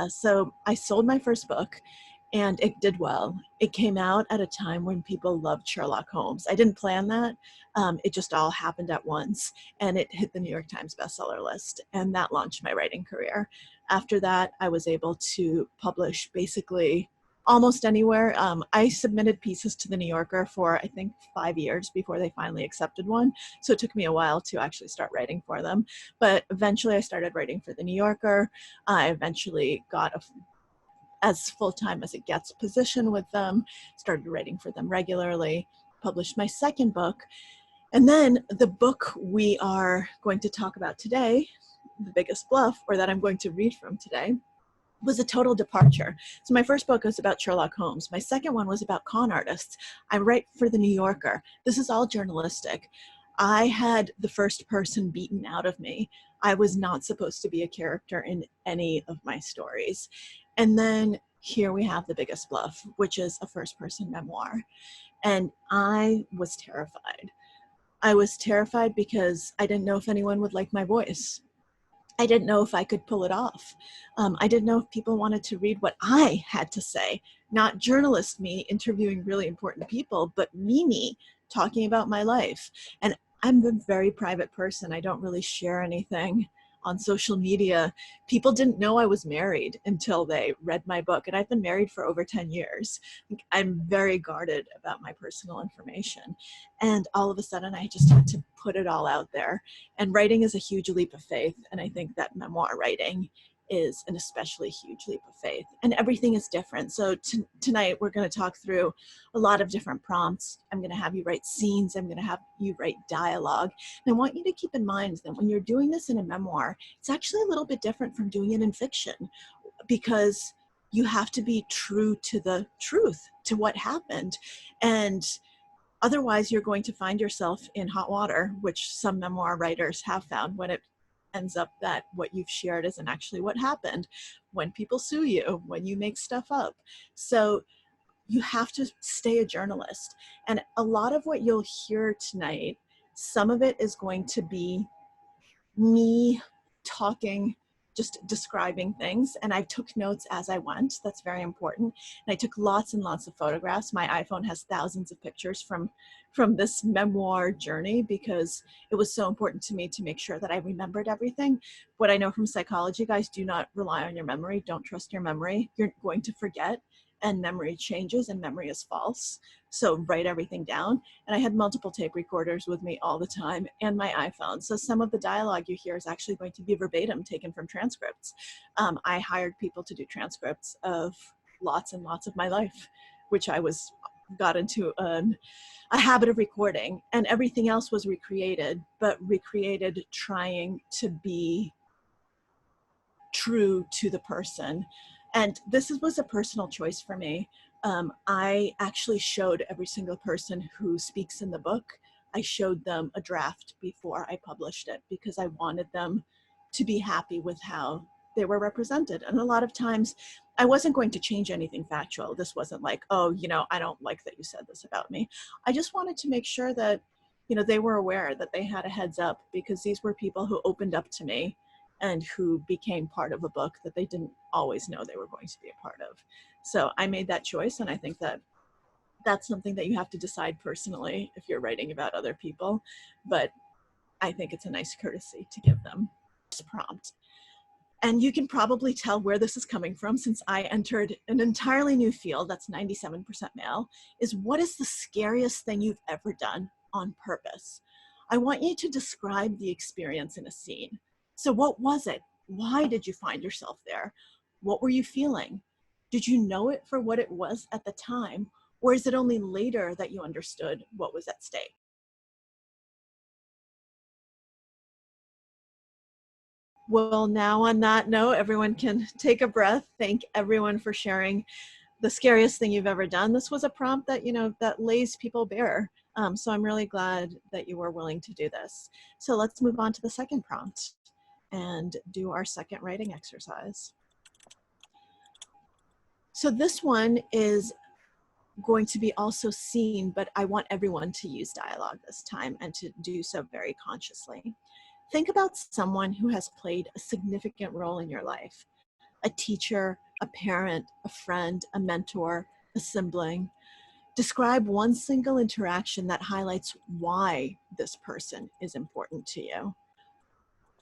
So I sold my first book and it did well. It came out at a time when people loved Sherlock Holmes. I didn't plan that. It just all happened at once, and it hit the New York Times bestseller list, and that launched my writing career. After that, I was able to publish basically almost anywhere. I submitted pieces to the New Yorker for, I think, 5 years before they finally accepted one. So it took me a while to actually start writing for them. But eventually I started writing for the New Yorker. I eventually got as full-time as it gets position with them, started writing for them regularly, published my second book. And then the book we are going to talk about today, The Biggest Bluff, or that I'm going to read from today, was a total departure. So my first book was about Sherlock Holmes. My second one was about con artists. I write for the New Yorker. This is all journalistic. I had the first person beaten out of me. I was not supposed to be a character in any of my stories. And then here we have The Biggest Bluff, which is a first person memoir. And I was terrified. I was terrified because I didn't know if anyone would like my voice. I didn't know if I could pull it off. I didn't know if people wanted to read what I had to say, not journalist me interviewing really important people, but me talking about my life. And I'm a very private person. I don't really share anything on social media. People didn't know I was married until they read my book, and I've been married for over 10 years. I'm very guarded about my personal information. And all of a sudden, I just had to put it all out there. And writing is a huge leap of faith. And I think that memoir writing is an especially huge leap of faith. And everything is different. So tonight we're going to talk through a lot of different prompts. I'm going to have you write scenes. I'm going to have you write dialogue. And I want you to keep in mind that when you're doing this in a memoir, it's actually a little bit different from doing it in fiction, because you have to be true to the truth, to what happened. And otherwise, you're going to find yourself in hot water, which some memoir writers have found when it ends up that what you've shared isn't actually what happened, when people sue you, when you make stuff up. So you have to stay a journalist. And a lot of what you'll hear tonight, some of it is going to be me talking, just describing things, and I took notes as I went. That's very important. And I took lots and lots of photographs. My iPhone has thousands of pictures from this memoir journey, because it was so important to me to make sure that I remembered everything. What I know from psychology, guys, do not rely on your memory. Don't trust your memory. You're going to forget, and memory changes, and memory is false. So write everything down. And I had multiple tape recorders with me all the time, and my iPhone. So some of the dialogue you hear is actually going to be verbatim taken from transcripts. I hired people to do transcripts of lots and lots of my life, which I got into a habit of recording, and everything else was recreated, but recreated trying to be true to the person. And this was a personal choice for me. I actually showed every single person who speaks in the book, I showed them a draft before I published it, because I wanted them to be happy with how they were represented. And a lot of times I wasn't going to change anything factual. This wasn't like, oh, I don't like that you said this about me. I just wanted to make sure that, they were aware, that they had a heads up, because these were people who opened up to me and who became part of a book that they didn't always know they were going to be a part of. So I made that choice, and I think that that's something that you have to decide personally if you're writing about other people, but I think it's a nice courtesy to give them this prompt. And you can probably tell where this is coming from, since I entered an entirely new field that's 97% male, is what is the scariest thing you've ever done on purpose? I want you to describe the experience in a scene. So what was it? Why did you find yourself there? What were you feeling? Did you know it for what it was at the time? Or is it only later that you understood what was at stake? Well, now on that note, everyone can take a breath. Thank everyone for sharing the scariest thing you've ever done. This was a prompt that, that lays people bare. So I'm really glad that you were willing to do this. So let's move on to the second prompt and do our second writing exercise. So this one is going to be also seen, but I want everyone to use dialogue this time, and to do so very consciously. Think about someone who has played a significant role in your life. a teacher, a parent, a friend, a mentor, a sibling. Describe one single interaction that highlights why this person is important to you.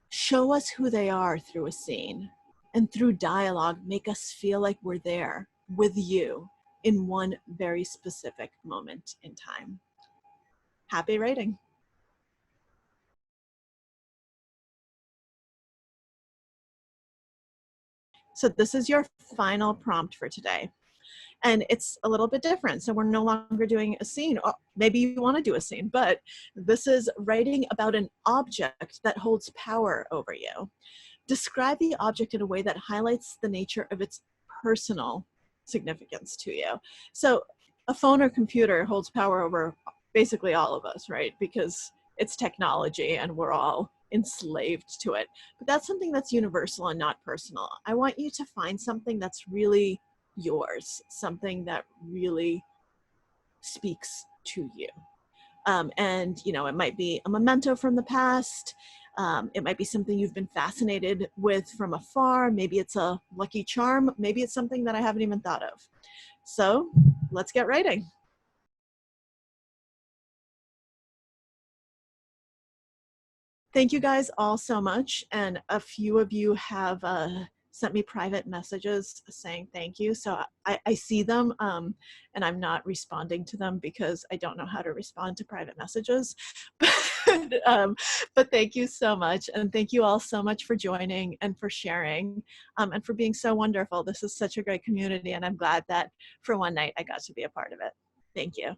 Show us who they are through a scene, and through dialogue, make us feel like we're there with you in one very specific moment in time. Happy writing. So this is your final prompt for today. And it's a little bit different. So we're no longer doing a scene. Or maybe you want to do a scene, but this is writing about an object that holds power over you. Describe the object in a way that highlights the nature of its personal significance to you. So a phone or computer holds power over basically all of us, right? Because it's technology and we're all enslaved to it. But that's something that's universal and not personal. I want you to find something that's really yours, something that really speaks to you. And you know, it might be a memento from the past. It might be something you've been fascinated with from afar. Maybe it's a lucky charm. Maybe it's something that I haven't even thought of. So let's get writing. Thank you guys all so much. And a few of you have sent me private messages saying thank you. So I see them and I'm not responding to them because I don't know how to respond to private messages. But thank you so much. And thank you all so much for joining and for sharing and for being so wonderful. This is such a great community and I'm glad that for one night I got to be a part of it. Thank you.